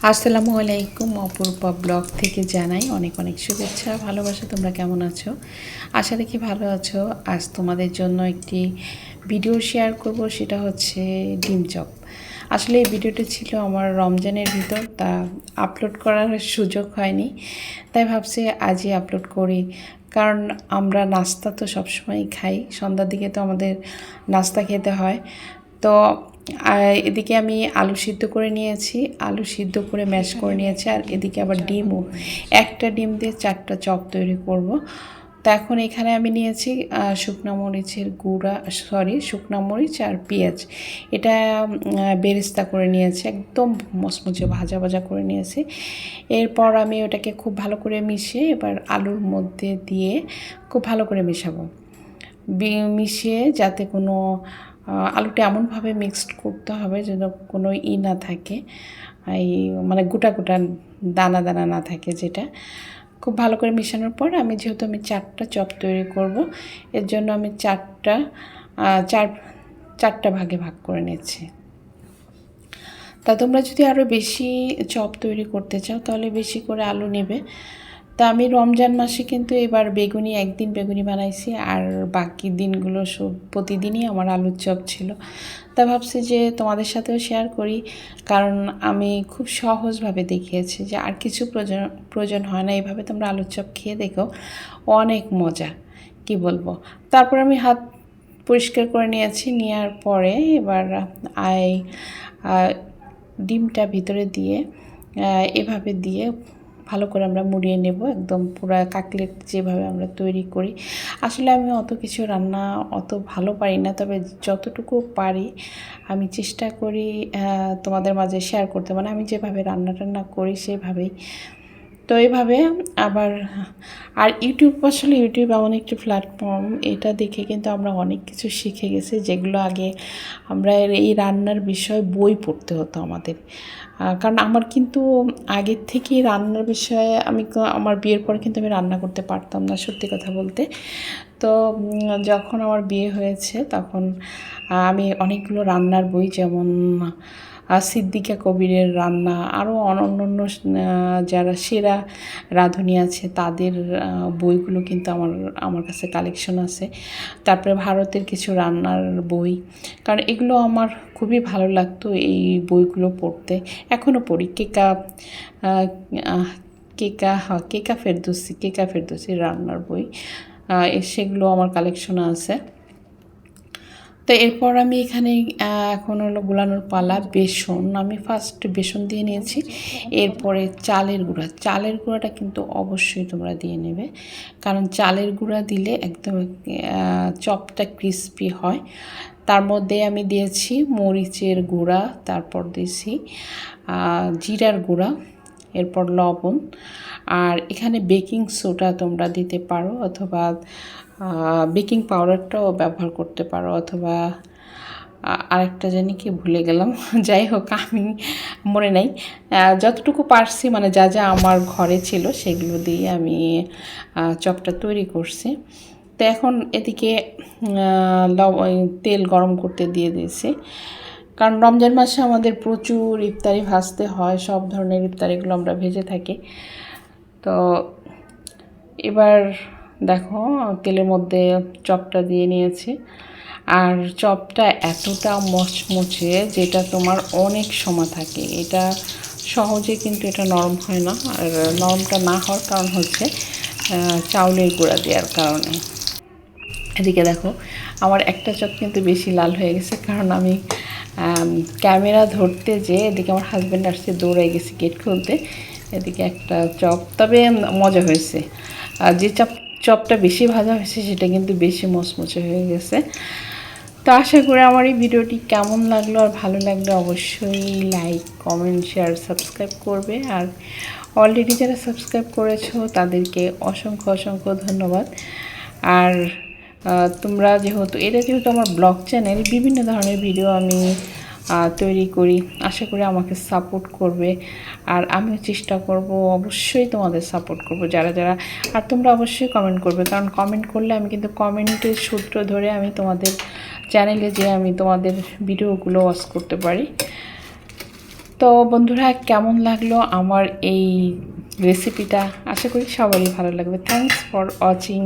আসসালামু আলাইকুম, অপূর্বা ব্লগ থেকে জানাই অনেক অনেক শুভেচ্ছা ভালোবাসা। তোমরা কেমন আছো? আশা রাখি ভালো আছো। আজ তোমাদের জন্য একটি ভিডিও শেয়ার করব, সেটা হচ্ছে ডিম চপ। আসলে এই ভিডিওটা ছিল আমার রমজানের ভিতর, তা আপলোড করার সুযোগ হয়নি, তাই ভাবছি আজই আপলোড করি। কারণ আমরা নাস্তা তো সবসময় খাই, সন্ধ্যার দিকে তো আমাদের নাস্তা খেতে হয়। তো এদিকে আমি আলু সিদ্ধ করে নিয়েছি, আলু সিদ্ধ করে ম্যাশ করে নিয়েছি, আর এদিকে আবার ডিমও, একটা ডিম দিয়ে 4টা চপ তৈরি করব। তো এখন এখানে আমি নিয়েছি শুকনো মরিচের গুঁড়া, শুকনো মরিচ আর পেঁয়াজ। এটা বেরেস্তা করে নিয়েছি, একদম মচমচে ভাজা ভাজা করে নিয়েছি। এরপর আমি ওটাকে খুব ভালো করে মিশিয়ে এবার আলুর মধ্যে দিয়ে খুব ভালো করে মেশাবো। মিশিয়ে যাতে কোনো আলুটা এমনভাবে মিক্সড করতে হবে যেন কোনো না থাকে, এই মানে গোটা গোটা দানা দানা না থাকে। যেটা খুব ভালো করে মেশানোর পর আমি 4টা চপ তৈরি করব, এর জন্য আমি চারটা ভাগে ভাগ করে নিয়েছি। তা তোমরা যদি আরও বেশি চপ তৈরি করতে চাও তাহলে বেশি করে আলু নেবে। তা আমি রমজান মাসে কিন্তু এবার একদিন বেগুনি বানাইছি, আর বাকি দিনগুলো প্রতিদিনই আমার আলুর চপ ছিল। তা ভাবছি যে তোমাদের সাথেও শেয়ার করি, কারণ আমি খুব সহজভাবে দেখিয়েছি যে আর কিছু প্রয়োজন হয় না। এইভাবে তোমরা আলুর চপ খেয়ে দেখো, অনেক মজা, কি বলবো। তারপর আমি হাত পরিষ্কার করে নিয়েছি, নেওয়ার পরে এবার ডিমটা ভিতরে দিয়ে এভাবে দিয়ে ভালো করে আমরা মুড়িয়ে নেব, একদম পুরো কাটলেট যেভাবে আমরা তৈরি করি। আসলে আমি অত ভালো পারি না, তবে যতটুকু পারি আমি চেষ্টা করি তোমাদের মাঝে শেয়ার করতে। মানে আমি যেভাবে রান্না করি সেভাবেই। তো এইভাবে আবার ইউটিউব এমন একটি প্ল্যাটফর্ম, এটা দেখে কিন্তু আমরা অনেক কিছু শিখে গেছি, যেগুলো আগে আমরা এই রান্নার বিষয়ে বই পড়তে হতো আমাদের। কারণ আমার কিন্তু আগের থেকেই রান্নার বিষয়ে আমার বিয়ের পর কিন্তু আমি রান্না করতে পারতাম না, সত্যি কথা বলতে। তো যখন আমার বিয়ে হয়েছে তখন আমি অনেকগুলো রান্নার বই, যেমন সিদ্দিকা কবিরের রান্না, আরও অন্য যারা সেরা রাঁধুনি আছে তাদের বইগুলো কিন্তু আমার কাছে কালেকশন আছে। তারপরে ভারতের কিছু রান্নার বই, কারণ এগুলো আমার খুবই ভালো লাগতো এই বইগুলো পড়তে। এখনও পড়ি। কেকা ফেরদৌসির রান্নার বই, সেগুলো আমার কালেকশনে আছে। তো এরপর আমি এখানে এখন হলো গুলানোর পালা। আমি ফার্স্ট বেসন দিয়ে নিয়েছি, এরপরে চালের গুঁড়াটা কিন্তু অবশ্যই তোমরা দিয়ে নেবে, কারণ চালের গুঁড়া দিলে একদম চপটা ক্রিস্পি হয়। তার মধ্যে আমি দিয়েছি মরিচের গুঁড়া, তারপর দিয়েছি জিরার গুঁড়া, এরপর লবণ, আর এখানে বেকিং সোডা তোমরা দিতে পারো, অথবা বেকিং পাউডারটাও ব্যবহার করতে পারো, অথবা আরেকটা জানি কি ভুলে গেলাম। যাই হোক, আমি মনে নেই, যতটুকু পারছি মানে যা যা আমার ঘরে ছিল সেগুলো দিয়ে আমি চপটা তৈরি করছি। তো এখন এদিকে তেল গরম করতে দিয়ে দিয়েছি, কারণ রমজান মাসে আমাদের প্রচুর ইফতারি ভাজতে হয়, সব ধরনের ইফতারিগুলো আমরা ভেজে থাকি। তো এবার দেখো তেলের মধ্যে চপটা দিয়ে নিয়েছি, আর চপটা এতটা মচমচে যেটা তোমার অনেক সময় থাকে। এটা সহজে কিন্তু এটা নরম হয় না, আর নরমটা না হওয়ার কারণ হচ্ছে চাউলের গুঁড়া দেওয়ার কারণে। এদিকে দেখো আমার একটা চপ কিন্তু বেশি লাল হয়ে গেছে, কারণ আমি ক্যামেরা ধরতে যেয়ে এদিকে আমার হাজব্যান্ড আসছে, দৌড়াই গেছে গেট খুলতে। এদিকে একটা চপ, তবে মজা হয়েছে। আর যে চপটা বেশি ভাজা হয়েছে সেটা কিন্তু বেশি মচমচে হয়ে গেছে। তো আশা করি আমার এই ভিডিওটি কেমন লাগলো, আর ভালো লাগলে অবশ্যই লাইক, কমেন্ট, শেয়ার, সাবস্ক্রাইব করবে। আর অলরেডি যারা সাবস্ক্রাইব করেছো তাদেরকে অসংখ্য ধন্যবাদ। আর তোমরা যেহেতু আমার ব্লগ চ্যানেল, বিভিন্ন ধরনের ভিডিও আমি তৈরি করি, আশা করি আমাকে সাপোর্ট করবে। আর আমিও চেষ্টা করব অবশ্যই তোমাদের সাপোর্ট করব যারা আর তোমরা অবশ্যই কমেন্ট করবে, কারণ কমেন্ট করলে আমি কিন্তু কমেন্টের সূত্র ধরে আমি তোমাদের চ্যানেলে আমি তোমাদের ভিডিওগুলো ওয়াচ করতে পারি। তো বন্ধুরা, কেমন লাগলো আমার এই রেসিপিটা? আশা করি সবারই ভালো লাগবে। Thanks for watching.